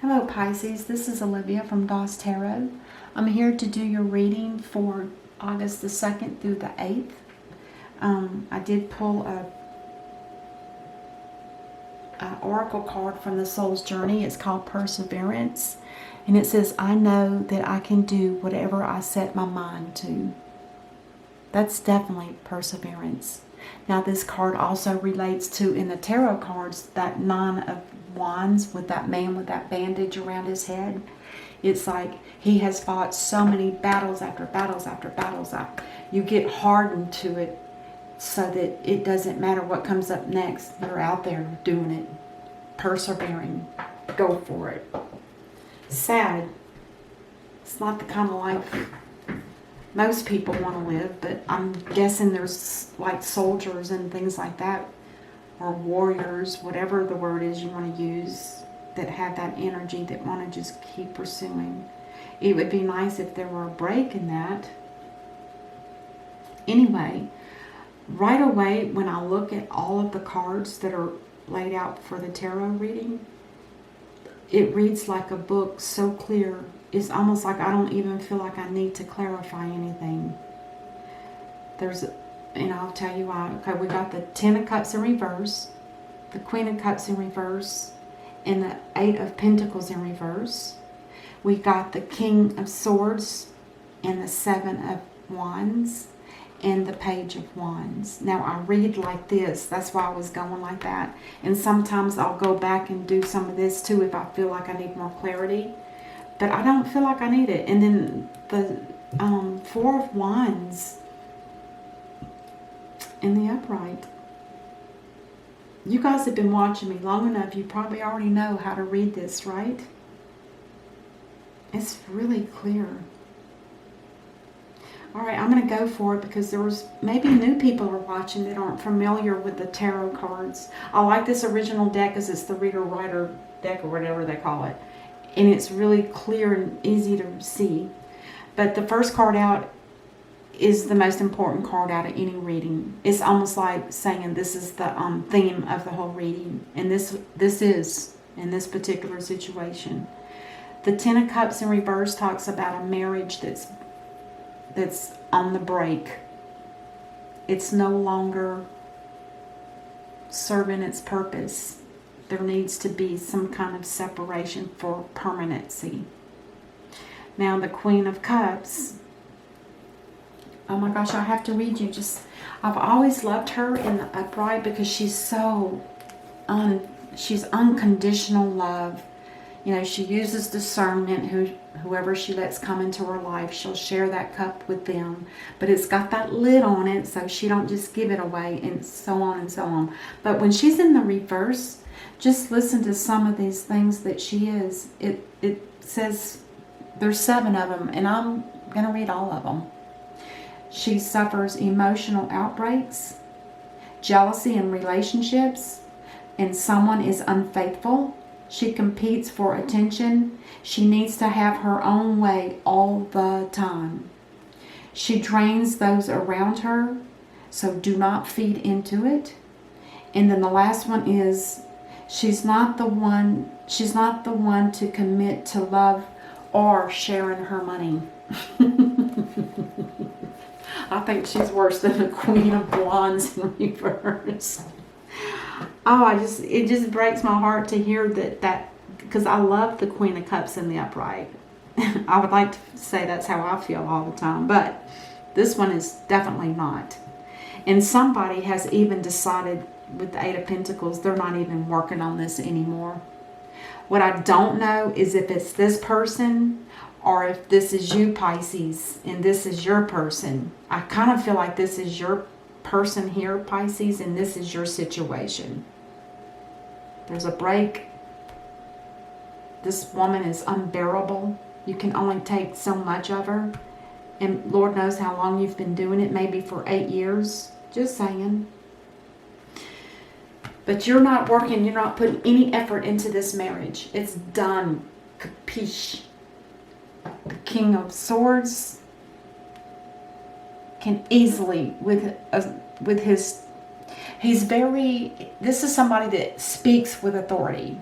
Hello Pisces, this is Olivia from DOS Tarot. I'm here to do your reading for August the 2nd through the 8th. I did pull a oracle card from the Soul's Journey. It's called Perseverance. And it says, I know that I can do whatever I set my mind to. That's definitely perseverance. Now this card also relates to, in the tarot cards, that Nine of Wands with that man with that bandage around his head. It's like he has fought so many battles after battles after battles. You get hardened to it so that it doesn't matter what comes up next. You're out there doing it, persevering. Go for it. Sad. It's not the kind of life most people want to live, but I'm guessing there's like soldiers and things like that, or warriors, whatever the word is you want to use, that have that energy, that want to just keep pursuing. It would be nice if there were a break in that. Anyway, right away when I look at all of the cards that are laid out for the tarot reading, it reads like a book, so clear. It's almost like I don't even feel like I need to clarify anything. And I'll tell you why. Okay, we got the Ten of Cups in reverse, the Queen of Cups in reverse, and the Eight of Pentacles in reverse. We got the King of Swords and the Seven of Wands and the Page of Wands. Now I read like this. That's why I was going like that. And sometimes I'll go back and do some of this too if I feel like I need more clarity. But I don't feel like I need it. And then the Four of Wands in the upright. You guys have been watching me long enough. You probably already know how to read this, right? It's really clear. All right, I'm going to go for it because there was maybe new people are watching that aren't familiar with the tarot cards. I like this original deck because it's the reader-writer deck or whatever they call it. And it's really clear and easy to see. But the first card out is the most important card out of any reading. It's almost like saying this is the theme of the whole reading. And this is, in this particular situation. The Ten of Cups in reverse talks about a marriage that's on the break. It's no longer serving its purpose. There needs to be some kind of separation for permanency. Now the Queen of Cups. Oh my gosh, I have to read you. I've always loved her in the upright because she's so she's unconditional love. You know, she uses discernment. Whoever she lets come into her life, she'll share that cup with them. But it's got that lid on it, so she don't just give it away, and so on and so on. But when she's in the reverse, just listen to some of these things that she is. It says there's 7 of them, and I'm going to read all of them. She suffers emotional outbreaks, jealousy in relationships, and someone is unfaithful. She competes for attention. She needs to have her own way all the time. She drains those around her, so do not feed into it. And then the last one is she's not the one to commit to love or sharing her money. I think she's worse than the Queen of Wands in reverse. Oh, it just breaks my heart to hear that because I love the Queen of Cups in the upright. I would like to say that's how I feel all the time, but this one is definitely not. And somebody has even decided with the Eight of Pentacles, they're not even working on this anymore. What I don't know is if it's this person or if this is you, Pisces, and this is your person. I kind of feel like this is your person here, Pisces, and this is your situation. There's a break. This woman is unbearable. You can only take so much of her. And Lord knows how long you've been doing it, maybe for 8 years. Just saying. But you're not working, you're not putting any effort into this marriage. It's done. Capiche? The King of Swords can easily, with his, this is somebody that speaks with authority.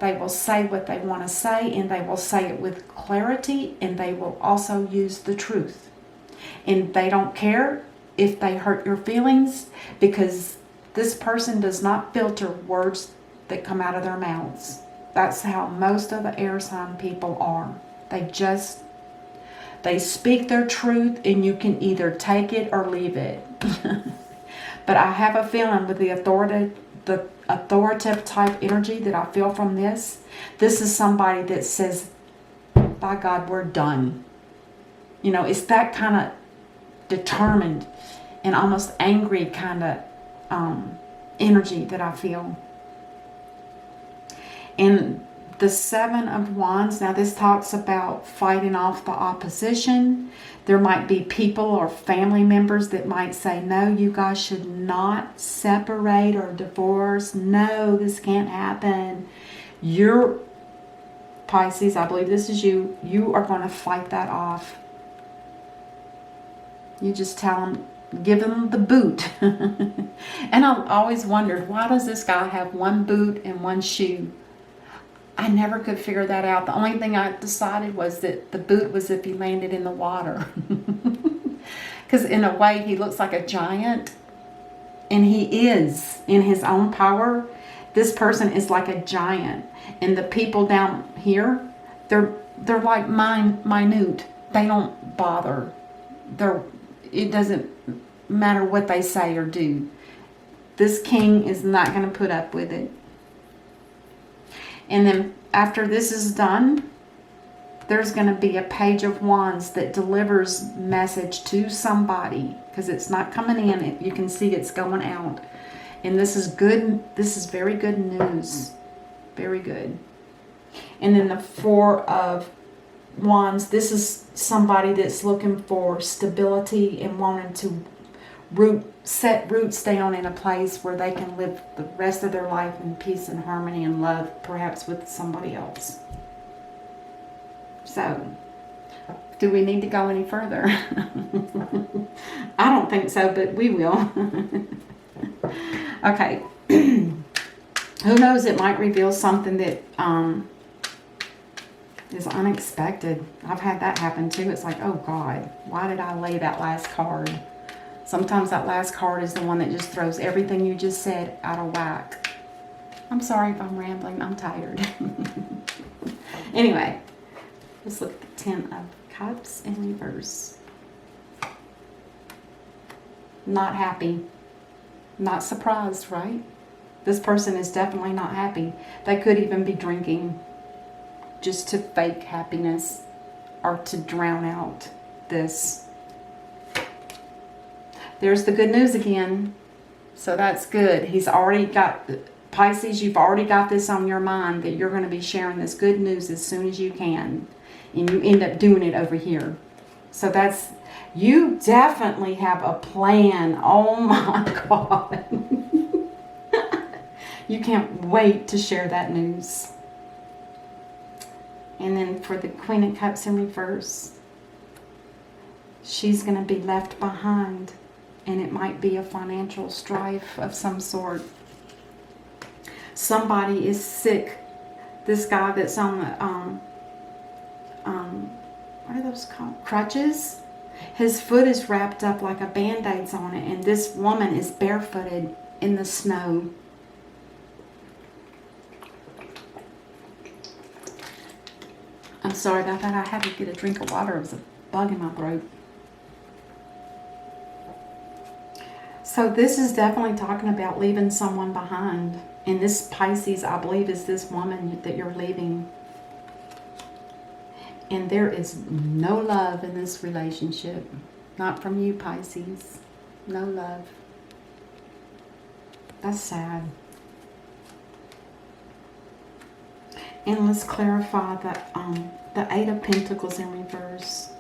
They will say what they want to say, and they will say it with clarity, and they will also use the truth. And they don't care if they hurt your feelings, because this person does not filter words that come out of their mouths. That's how most of the air sign people are. They speak their truth, and you can either take it or leave it. But I have a feeling with the authoritative type energy that I feel from this is somebody that says, by God, we're done. You know, it's that kind of determined and almost angry kind of energy that I feel. And the Seven of Wands, now this talks about fighting off the opposition. There might be people or family members that might say, no, you guys should not separate or divorce. No, this can't happen. You're, Pisces, I believe this is you. You are going to fight that off. You just tell them, give them the boot. And I've always wondered, why does this guy have one boot and one shoe? I never could figure that out. The only thing I decided was that the boot was if he landed in the water. Because in a way, he looks like a giant. And he is, in his own power. This person is like a giant. And the people down here, they're like minute. They don't bother. It doesn't matter what they say or do. This king is not going to put up with it. And then after this is done, there's going to be a page of wands that delivers message to somebody, because it's not coming in. You can see it's going out. And this is good. This is very good news. Very good. And then the Four of Wands, this is somebody that's looking for stability and wanting to set roots down in a place where they can live the rest of their life in peace and harmony and love, perhaps with somebody else. So, do we need to go any further? I don't think so, but we will. Okay. Who knows, it might reveal something that is unexpected. I've had that happen too. It's like, oh God, why did I lay that last card? Sometimes that last card is the one that just throws everything you just said out of whack. I'm sorry if I'm rambling. I'm tired. Anyway, let's look at the Ten of Cups in reverse. Not happy. Not surprised, right? This person is definitely not happy. They could even be drinking just to fake happiness or to drown out this. There's the good news again. So that's good. He's already got, Pisces, you've already got this on your mind that you're going to be sharing this good news as soon as you can. And you end up doing it over here. So that's, you definitely have a plan. Oh my God. You can't wait to share that news. And then for the Queen of Cups in reverse, she's going to be left behind. And it might be a financial strife of some sort. Somebody is sick. This guy that's on the, what are those called? Crutches? His foot is wrapped up like a band-aid's on it. And this woman is barefooted in the snow. I'm sorry about that. I had to get a drink of water. It was a bug in my throat. So this is definitely talking about leaving someone behind. And this Pisces, I believe, is this woman that you're leaving. And there is no love in this relationship. Not from you, Pisces. No love. That's sad. And let's clarify that the Eight of Pentacles in reverse.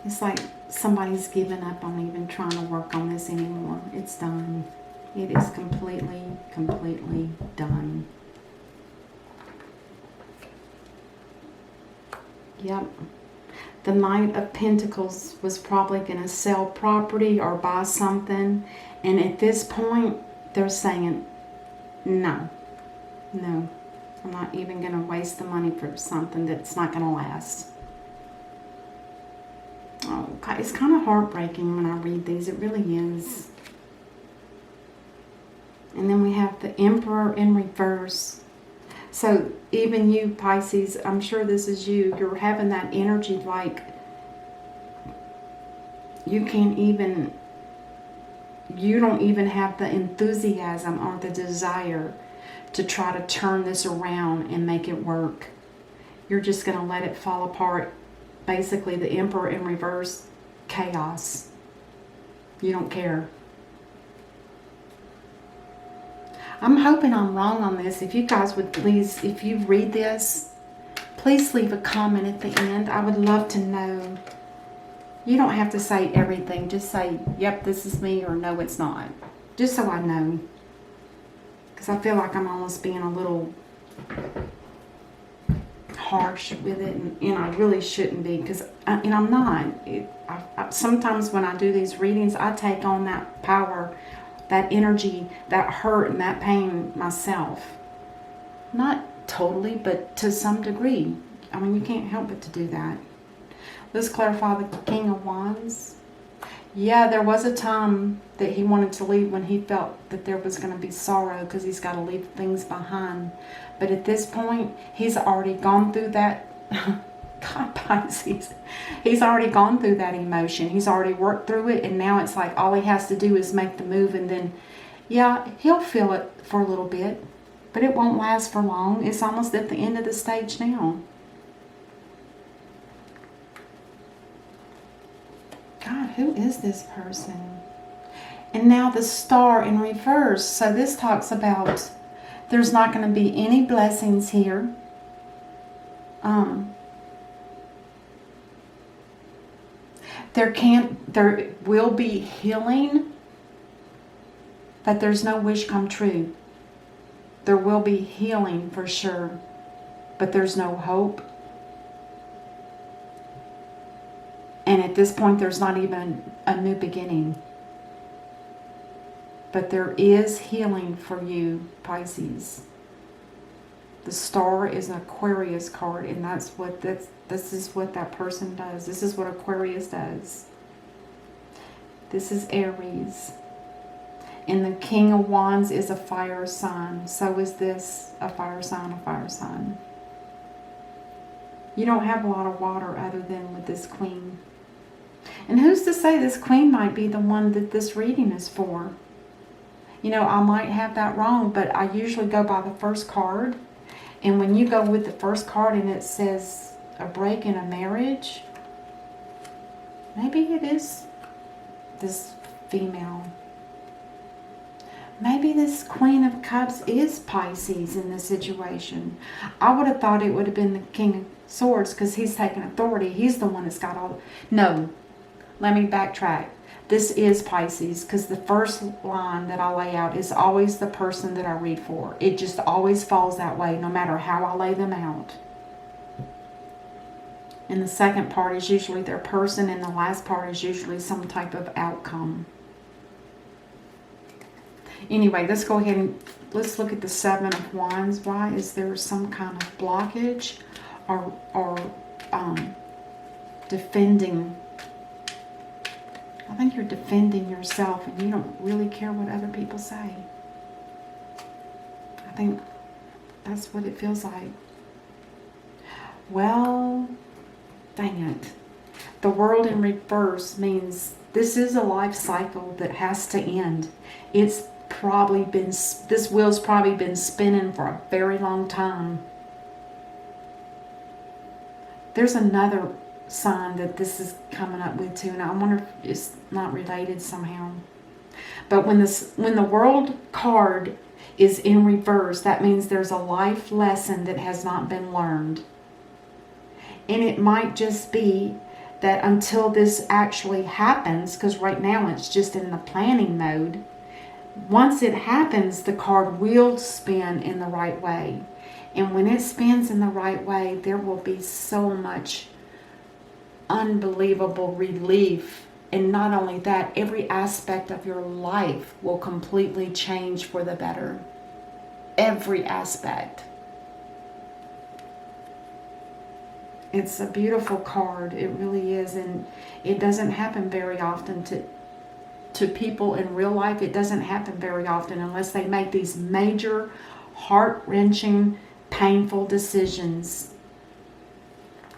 It's like somebody's given up on even trying to work on this anymore. It's done. It is completely, completely done. Yep. The Knight of Pentacles was probably going to sell property or buy something. And at this point, they're saying, no, no. I'm not even going to waste the money for something that's not going to last. Oh, God, it's kind of heartbreaking when I read these. It really is. And then we have the Emperor in reverse. So even you, Pisces, I'm sure this is you. You're having that energy like you don't even have the enthusiasm or the desire to try to turn this around and make it work. You're just going to let it fall apart. Basically, the Emperor in reverse, chaos. You don't care. I'm hoping I'm wrong on this. If you guys would please, if you read this, please leave a comment at the end. I would love to know. You don't have to say everything. Just say, yep, this is me, or no, it's not. Just so I know. Because I feel like I'm almost being a little harsh with it. And I really shouldn't be. And I'm not. Sometimes when I do these readings, I take on that power, that energy, that hurt, and that pain myself. Not totally, but to some degree. I mean, you can't help but to do that. Let's clarify the King of Wands. Yeah, there was a time that he wanted to leave when he felt that there was going to be sorrow because he's got to leave things behind. But at this point, he's already gone through that. God, Pisces. He's already gone through that emotion. He's already worked through it. And now it's like all he has to do is make the move. And then, yeah, he'll feel it for a little bit. But it won't last for long. It's almost at the end of the stage now. God, who is this person? And now the Star in reverse. So this talks about there's not going to be any blessings here. There will be healing, but there's no wish come true. There will be healing for sure, but there's no hope. And at this point, there's not even a new beginning. But there is healing for you, Pisces. The Star is an Aquarius card, and this is what that person does. This is what Aquarius does. This is Aries. And the King of Wands is a fire sign. So is this a fire sign, a fire sign. You don't have a lot of water other than with this Queen. And who's to say this Queen might be the one that this reading is for? You know, I might have that wrong, but I usually go by the first card. And when you go with the first card and it says a break in a marriage, maybe it is this female. Maybe this Queen of Cups is Pisces in this situation. I would have thought it would have been the King of Swords because he's taking authority. He's the one that's got all... No, let me backtrack. This is Pisces because the first line that I lay out is always the person that I read for. It just always falls that way no matter how I lay them out. And the second part is usually their person, and the last part is usually some type of outcome. Anyway, let's go ahead and let's look at the Seven of Wands. Why is there some kind of blockage or defending? I think you're defending yourself and you don't really care what other people say. I think that's what it feels like. Well, dang it. The World in reverse means this is a life cycle that has to end. It's probably been, this wheel's probably been spinning for a very long time. There's another sign that this is coming up with too, and I wonder if it's not related somehow. But when the World card is in reverse, that means there's a life lesson that has not been learned. And it might just be that until this actually happens, because right now it's just in the planning mode, once it happens, the card will spin in the right way. And when it spins in the right way, there will be so much unbelievable relief. And not only that, every aspect of your life will completely change for the better. Every aspect. It's a beautiful card. It really is. And it doesn't happen very often to people in real life. It doesn't happen very often unless they make these major, heart-wrenching, painful decisions.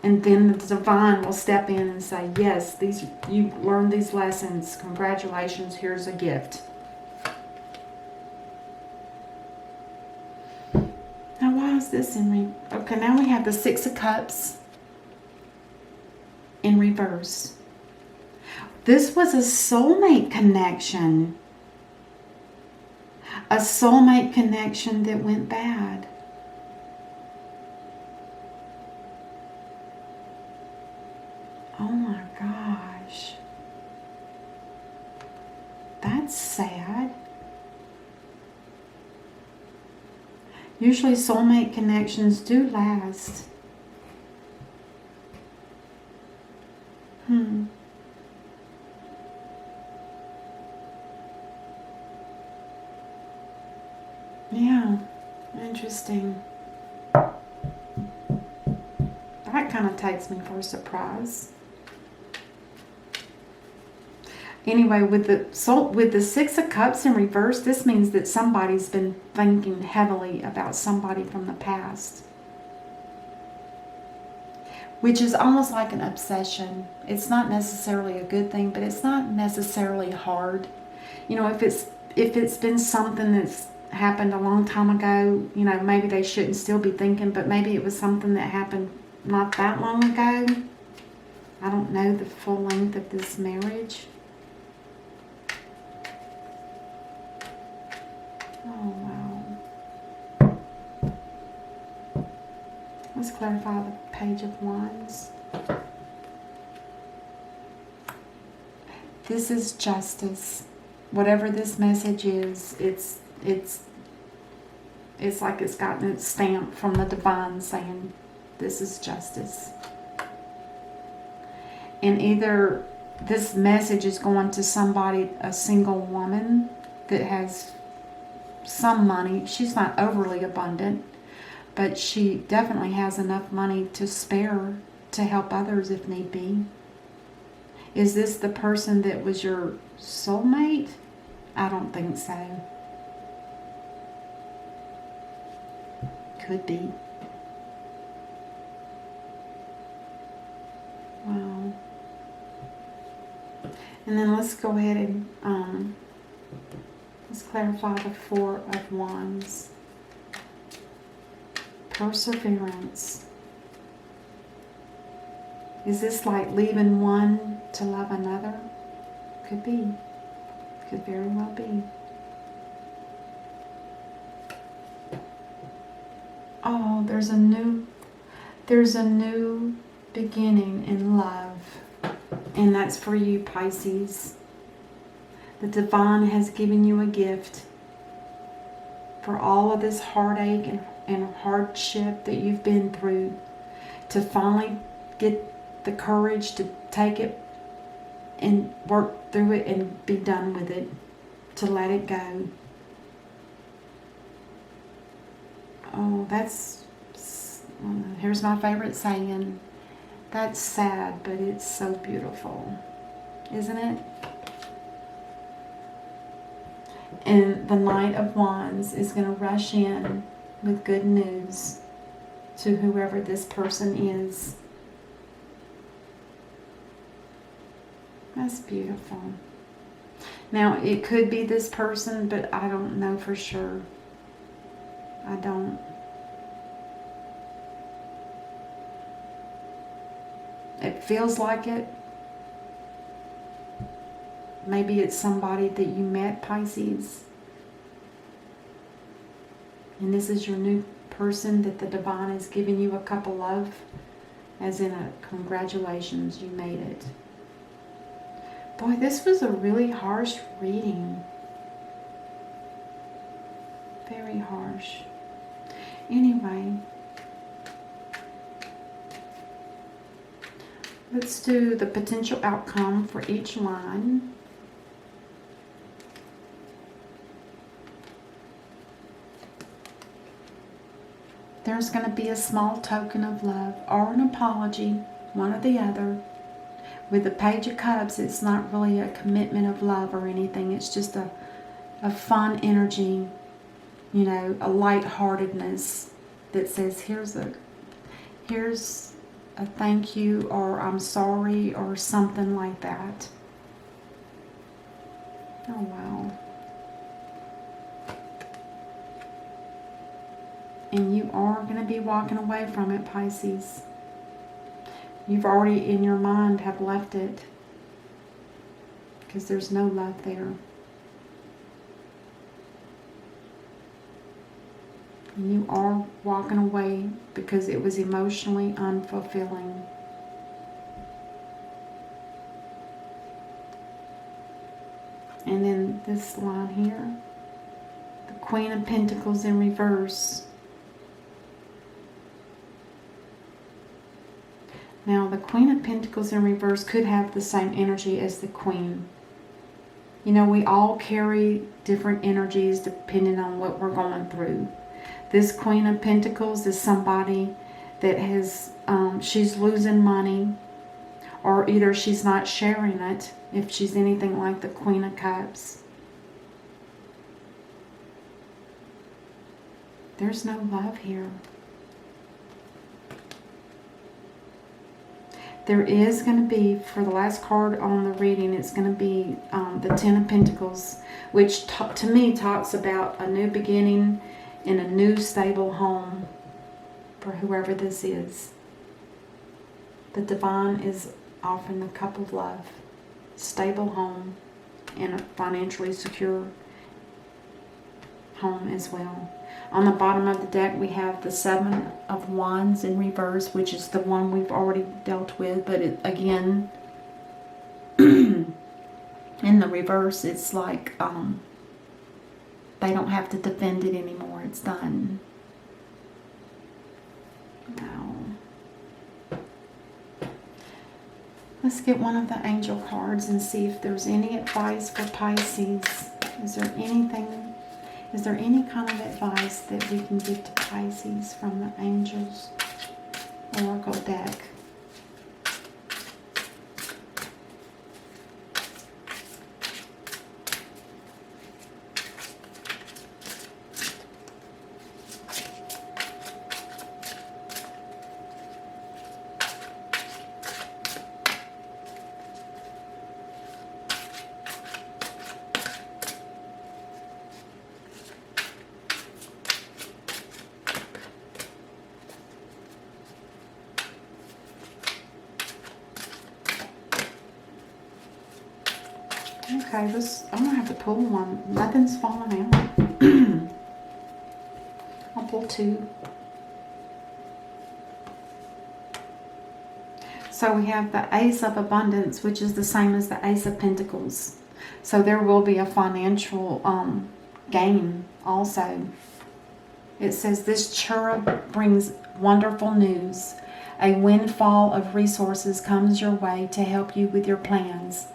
And then the divine will step in and say, yes, you learned these lessons. Congratulations, here's a gift. Now, why is this in okay, now we have the Six of Cups in reverse. This was a soulmate connection. A soulmate connection that went bad. Oh my gosh. That's sad. Usually soulmate connections do last. Yeah, interesting. That kind of takes me for a surprise. Anyway, with the Six of Cups in reverse, this means that somebody's been thinking heavily about somebody from the past. Which is almost like an obsession. It's not necessarily a good thing, but it's not necessarily hard. You know, if it's been something that's happened a long time ago, you know, maybe they shouldn't still be thinking, but maybe it was something that happened not that long ago. I don't know the full length of this marriage. Oh, wow. Let's clarify the Page of Wands. This is justice. Whatever this message is, it's like it's gotten its stamp from the divine saying, this is justice. And either this message is going to somebody, a single woman that has some money. She's not overly abundant, but she definitely has enough money to spare to help others if need be. Is this the person that was your soulmate? I don't think so. Could be. Wow. And then let's go ahead and let's clarify the Four of Wands. Perseverance. Is this like leaving one to love another? Could be. Could very well be. Oh, there's a new beginning in love. And that's for you, Pisces. The divine has given you a gift for all of this heartache and hardship that you've been through, to finally get the courage to take it and work through it and be done with it, to let it go. Oh, here's my favorite saying. That's sad, but it's so beautiful, isn't it? And the Knight of Wands is going to rush in with good news to whoever this person is. That's beautiful. Now, it could be this person, but I don't know for sure. I don't. It feels like it. Maybe it's somebody that you met, Pisces. And this is your new person that the divine is giving you a couple of. As in a congratulations, you made it. Boy, this was a really harsh reading. Very harsh. Anyway. Let's do the potential outcome for each line. there's going to be a small token of love or an apology, one or the other. With the Page of Cups, it's not really a commitment of love or anything. It's just a fun energy, you know, a lightheartedness that says, here's a thank you, or I'm sorry, or something like that. Oh, wow. And you are going to be walking away from it, Pisces. You've already, in your mind, have left it. Because there's no love there. And you are walking away because it was emotionally unfulfilling. And then this line here. The Queen of Pentacles in reverse. Now, the Queen of Pentacles in reverse could have the same energy as the Queen. You know, we all carry different energies depending on what we're going through. This Queen of Pentacles is somebody that has, she's losing money, or either she's not sharing it, if she's anything like the Queen of Cups. There's no love here. There is going to be, for the last card on the reading, it's going to be the Ten of Pentacles, which to me talks about a new beginning in a new stable home for whoever this is. The Divine is offering the cup of love, stable home, and a financially secure home as well. On the bottom of the deck, we have the Seven of Wands in reverse, which is the one we've already dealt with. But it, again, in the reverse, it's like they don't have to defend it anymore. It's done. Wow. Let's get one of the angel cards and see if there's any advice for Pisces. Is there anything... Is there any kind of advice that we can give to Pisces from the Angels Oracle deck? Okay, I'm going to have to pull one. Nothing's falling out. I'll pull two. So we have the Ace of Abundance, which is the same as the Ace of Pentacles. So there will be a financial gain also. It says, this cherub brings wonderful news. A windfall of resources comes your way to help you with your plans.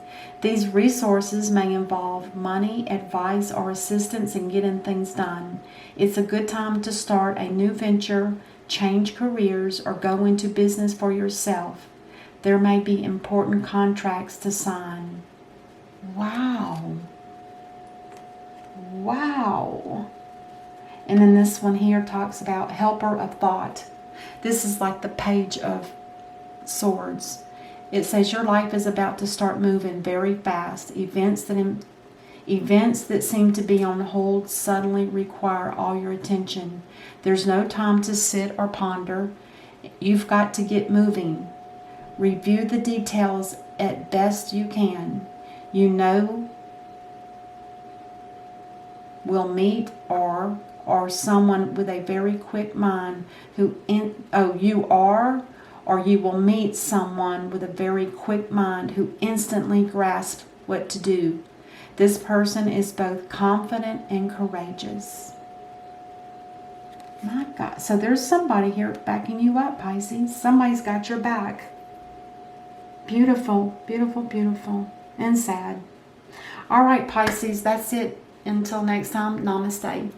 These resources may involve money, advice, or assistance in getting things done. It's a good time to start a new venture, change careers, or go into business for yourself. There may be important contracts to sign. Wow. Wow. And then this one here talks about helper of thought. This is like the Page of Swords. It says your life is about to start moving very fast. Events that seem to be on hold suddenly require all your attention. There's no time to sit or ponder. You've got to get moving. Review the details at best you can. You know will meet or someone with a very quick mind who you will meet someone with a very quick mind who instantly grasps what to do. This person is both confident and courageous. My God. So there's somebody here backing you up, Pisces. Somebody's got your back. Beautiful, beautiful, beautiful. And sad. All right, Pisces, that's it. Until next time, namaste.